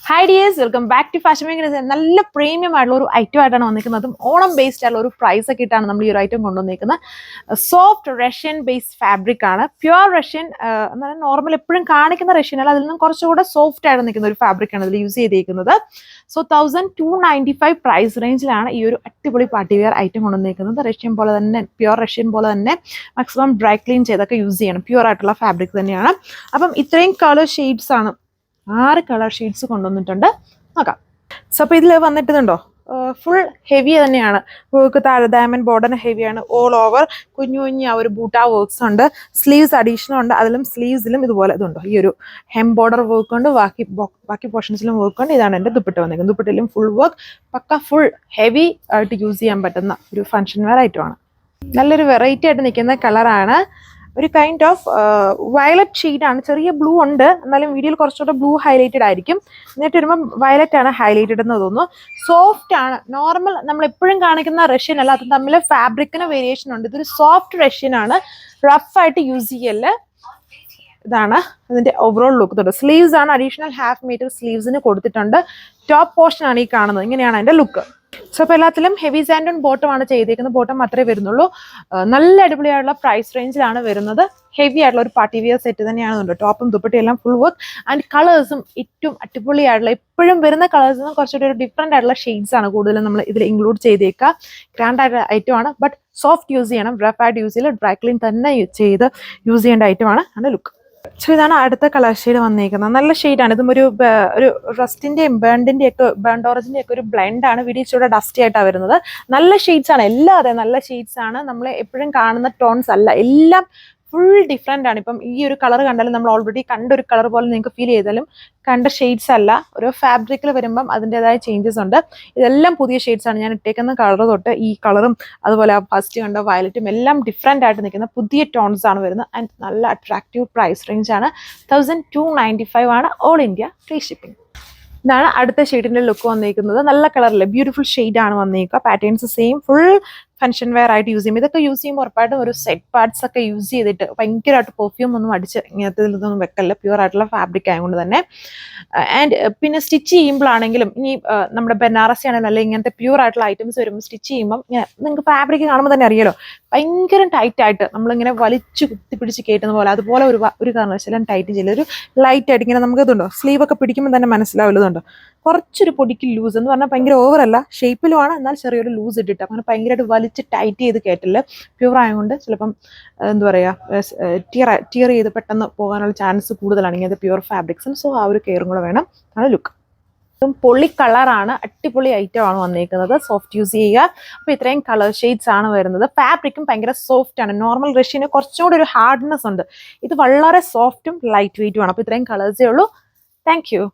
Hi dears, welcome back to fashion making. നല്ല premium ആയിട്ടുള്ള ഒരു ഐറ്റം ആയിട്ടാണ് വന്നിരിക്കുന്നത്. ഓണം ബേസ്ഡ് ആയിട്ടുള്ള ഒരു പ്രൈസ് ഒക്കെ ഇട്ടാണ് നമ്മൾ ഈ ഒരു ഐറ്റം കൊണ്ടുവന്നിരിക്കുന്നത്. സോഫ്റ്റ് റഷ്യൻ ബേസ്ഡ് ഫാബ്രിക് ആണ്, പ്യുവർ റഷ്യൻ. എന്നാൽ നോർമൽ എപ്പോഴും കാണിക്കുന്ന റഷ്യൻ അല്ല, അതിൽ നിന്നും കുറച്ചുകൂടെ സോഫ്റ്റ് ആയിട്ട് നിൽക്കുന്ന ഒരു ഫാബ്രിക് ആണ് ഇതിൽ യൂസ് ചെയ്തിരിക്കുന്നത്. സോ 1295 പ്രൈസ് റേഞ്ചിലാണ് ഈ ഒരു അടിപൊളി പാർട്ടി വെയർ ഐറ്റം കൊണ്ടുവന്നിരിക്കുന്നത്. റഷ്യൻ പോലെ തന്നെ, പ്യുവർ റഷ്യൻ പോലെ തന്നെ മാക്സിമം ഡ്രൈ ക്ലീൻ ചെയ്തൊക്കെ യൂസ് ചെയ്യണം. പ്യുവർ ആയിട്ടുള്ള ഫാബ്രിക് തന്നെയാണ്. അപ്പം ഇത്രയും കളർ ഷെയ്ഡ്സ് ആണ്, 6 കളർ ഷെയ്ഡ്സ് കൊണ്ടുവന്നിട്ടുണ്ട്. നോക്കാം. സോ അപ്പോൾ ഇതിൽ വന്നിട്ടുണ്ടോ, ഫുൾ ഹെവി തന്നെയാണ്. വർക്ക് താഴെ ഡയമണ്ട് ബോർഡർ ഹെവിയാണ്. ഓൾ ഓവർ കുഞ്ഞു കുഞ്ഞു ആ ഒരു ബൂട്ടാ വർക്ക്സ് ഉണ്ട്. സ്ലീവ്സ് അഡീഷണൽ ഉണ്ട്. അതിലും സ്ലീവ്സിലും ഇതുപോലെ ഇതുണ്ടോ, ഈ ഒരു ഹെം ബോർഡർ വർക്ക് ഉണ്ട്. ബാക്കി പോർഷൻസിലും വർക്ക് ഉണ്ട്. ഇതാണ് എൻ്റെ ദുപ്പട്ട വന്നിരിക്കുന്നത്. ദുപ്പട്ടയിലും ഫുൾ വർക്ക്, പക്ക ഫുൾ ഹെവി ആയിട്ട് യൂസ് ചെയ്യാൻ പറ്റുന്ന ഒരു ഫംഗ്ഷൻ വെയർ ഐറ്റമാണ്. നല്ലൊരു വെറൈറ്റി ആയിട്ട് നിൽക്കുന്ന കളറാണ്. ഒരു കൈൻഡ് ഓഫ് വയലറ്റ് ഷെയ്ഡാണ്. ചെറിയ ബ്ലൂ ഉണ്ട്, എന്നാലും വീഡിയോയിൽ കുറച്ചുകൂടെ ബ്ലൂ ഹൈലൈറ്റഡ് ആയിരിക്കും. എന്നിട്ട് വരുമ്പോൾ വയലറ്റ് ആണ് ഹൈലൈറ്റഡ് എന്ന് തോന്നുന്നു. സോഫ്റ്റ് ആണ്. നോർമൽ നമ്മൾ എപ്പോഴും കാണിക്കുന്ന റഷ്യൻ അല്ല, അത് തമ്മിൽ ഫാബ്രിക്കിന് വേരിയേഷൻ ഉണ്ട്. ഇതൊരു സോഫ്റ്റ് റഷ്യൻ ആണ്. റഫ് ആയിട്ട് യൂസ് ചെയ്യല്. ഇതാണ് അതിന്റെ ഓവറോൾ ലുക്ക്. തൊട്ട് സ്ലീവ്സ് ആണ്, അഡീഷണൽ ഹാഫ് മീറ്റർ സ്ലീവ്സിന് കൊടുത്തിട്ടുണ്ട്. ടോപ്പ് പോർഷൻ ആണ് ഈ കാണുന്നത്. ഇങ്ങനെയാണ് അതിന്റെ ലുക്ക്. സോ അപ്പോൾ എല്ലാത്തിലും ഹെവി സാൻഡ് ഓൺ ബോട്ടം ആണ് ചെയ്തേക്കുന്നത്. ബോട്ടം മാത്രമേ വരുന്നുള്ളൂ. നല്ല അടിപൊളിയായിട്ടുള്ള പ്രൈസ് റേഞ്ചിലാണ് വരുന്നത്. ഹെവി ആയിട്ടുള്ള ഒരു പാർട്ടി വിയർ സെറ്റ് തന്നെയാണ്. ടോപ്പും ദുപ്പട്ടയും എല്ലാം ഫുൾ വർക്ക്. ആൻഡ് കളേഴ്സും ഏറ്റവും അടിപൊളിയായിട്ടുള്ള, എപ്പോഴും വരുന്ന കളേഴ്സിന് കുറച്ചുകൂടി ഒരു ഡിഫറെന്റ് ആയിട്ടുള്ള ഷെയ്ഡ്സ് ആണ് കൂടുതലും നമ്മൾ ഇതിൽ ഇൻക്ലൂഡ് ചെയ്തേക്കുക. ഗ്രാൻഡ് ആയിട്ടുള്ള ഐറ്റം ആണ്, ബട്ട് സോഫ്റ്റ് യൂസ് ചെയ്യണം. റഫ് ആയിട്ട് യൂസ് ചെയ്യില്ല, ഡ്രൈ ക്ലീൻ തന്നെ ചെയ്ത് യൂസ് ചെയ്യേണ്ട ഐറ്റം ആണ്. അതിന്റെ ലുക്ക്. സോ ഇതാണ് അടുത്ത കളർ ഷെയ്ഡ് വന്നിരിക്കുന്നത്. നല്ല ഷെയ്ഡാണ്. ഇതും ഒരു റസ്റ്റിന്റെയും ബേണ്ടിന്റെ ഒക്കെ, ബേണ്ട് ഓറഞ്ചിന്റെ ഒക്കെ ഒരു ബ്ലെൻഡ് ആണ്. വീഡിയോ ഇച്ചിരി ഡസ്റ്റി ആയിട്ടാണ് വരുന്നത്. നല്ല ഷെയ്ഡ്സ് ആണ്, എല്ലാം അതെ നല്ല ഷെയ്ഡ്സ് ആണ്. നമ്മൾ എപ്പോഴും കാണുന്ന ടോൺസ് അല്ല, എല്ലാം ഫുൾ ഡിഫറെന്റ് ആണ്. ഇപ്പം ഈ ഒരു കളർ കണ്ടാലും, നമ്മൾ ഓൾറെഡി കണ്ട ഒരു കളർ പോലെ നിങ്ങൾക്ക് ഫീൽ ചെയ്താലും കണ്ട ഷെയ്ഡ്സ് അല്ല. ഓരോ ഫാബ്രിക്കിൽ വരുമ്പം അതിൻ്റെതായ ചേഞ്ചസ് ഉണ്ട്. ഇതെല്ലാം പുതിയ ഷെയ്ഡ്സ് ആണ്. ഞാൻ ഇട്ടേക്കുന്ന കളർ തൊട്ട് ഈ കളറും അതുപോലെ ഫസ്റ്റ് കണ്ട വയലറ്റും എല്ലാം ഡിഫറെന്റ് ആയിട്ട് നിൽക്കുന്ന പുതിയ ടോൺസ് ആണ് വരുന്നത്. ആൻഡ് നല്ല അട്രാക്റ്റീവ് പ്രൈസ് റേഞ്ച് ആണ്. 1295 ആണ്. All India free shipping. ഇതാണ് അടുത്ത ഷെയ്ഡിന്റെ ലുക്ക് വന്നിരിക്കുന്നത്. നല്ല കളറില് ബ്യൂട്ടിഫുൾ ഷെയ്ഡ് ആണ് വന്നിരിക്കുക. Patterns same, full function wear ആയിട്ട് യൂസ് ചെയ്യും. ഇതൊക്കെ യൂസ് ചെയ്യുമ്പോൾ ഉറപ്പായിട്ടും ഒരു സെറ്റ് പാർട്സ് ഒക്കെ യൂസ് ചെയ്തിട്ട് ഭയങ്കരമായിട്ട് പെർഫ്യൂം ഒന്നും അടിച്ച് ഇങ്ങനത്തെ ഇതൊന്നും വെക്കല്ല. പ്യൂർ ആയിട്ടുള്ള ഫാബ്രിക് ആയതുകൊണ്ട് തന്നെ. ആൻഡ് പിന്നെ സ്റ്റിച്ച് ചെയ്യുമ്പോഴാണെങ്കിലും, ഇനി നമ്മുടെ ബനാറസി ആണെങ്കിലും അല്ലെങ്കിൽ ഇങ്ങനത്തെ പ്യൂർ ആയിട്ടുള്ള ഐറ്റംസ് വരുമ്പോൾ സ്റ്റിച്ച് ചെയ്യുമ്പോൾ നിങ്ങൾക്ക് ഫാബ്രിക് കാണുമ്പോൾ തന്നെ അറിയാലോ, ഭയങ്കര ടൈറ്റ് ആയിട്ട് നമ്മളിങ്ങനെ വലിച്ചു കുത്തിപ്പിടിച്ച് കയറ്റുന്ന പോലെ, അതുപോലെ ഒരു കാരണവശാലും ടൈറ്റ് ചെയ്യില്ല. ഒരു ലൈറ്റ് ആയിട്ട് ഇങ്ങനെ നമുക്ക് ഇതുണ്ടോ, സ്ലീവ് ഒക്കെ പിടിക്കുമ്പോൾ തന്നെ മനസ്സിലാവില്ലതുണ്ടോ, കുറച്ചൊരു പൊടിക്ക് ലൂസ് എന്ന് പറഞ്ഞാൽ ഭയങ്കര ഓവറല്ല, ഷേപ്പിലുമാണ്, എന്നാൽ ചെറിയൊരു ലൂസ് ഇട്ടിട്ട് അങ്ങനെ ഭയങ്കരമായിട്ട് വലിച്ച് ടൈറ്റ് ചെയ്ത് കയറ്റില്ല. പ്യൂർ ആയതുകൊണ്ട് ചിലപ്പം എന്താ പറയുക, ടിയർ ചെയ്ത് പെട്ടെന്ന് പോകാനുള്ള ചാൻസ് കൂടുതലാണ് ഇങ്ങനത്തെ പ്യൂർ ഫാബ്രിക്സിന്. സോ ആ ഒരു കെയറും കൂടെ വേണം. ആണ് ലുക്ക്. പൊളി കളറാണ്, അടിപൊളി ഐറ്റം ആണ് വന്നിരിക്കുന്നത്. സോഫ്റ്റ് യൂസ് ചെയ്യുക. അപ്പോൾ ഇത്രയും കളർ ഷെയ്ഡ്സ് ആണ് വരുന്നത്. ഫാബ്രിക്കും ഭയങ്കര സോഫ്റ്റ് ആണ്. നോർമൽ റഷ്യന് കുറച്ചുകൂടി ഒരു ഹാർഡ്നെസ് ഉണ്ട്. ഇത് വളരെ സോഫ്റ്റും ലൈറ്റ് വെയിറ്റും ആണ്. അപ്പോൾ ഇത്രയും കളേഴ്സേ ഉള്ളൂ. Thank you.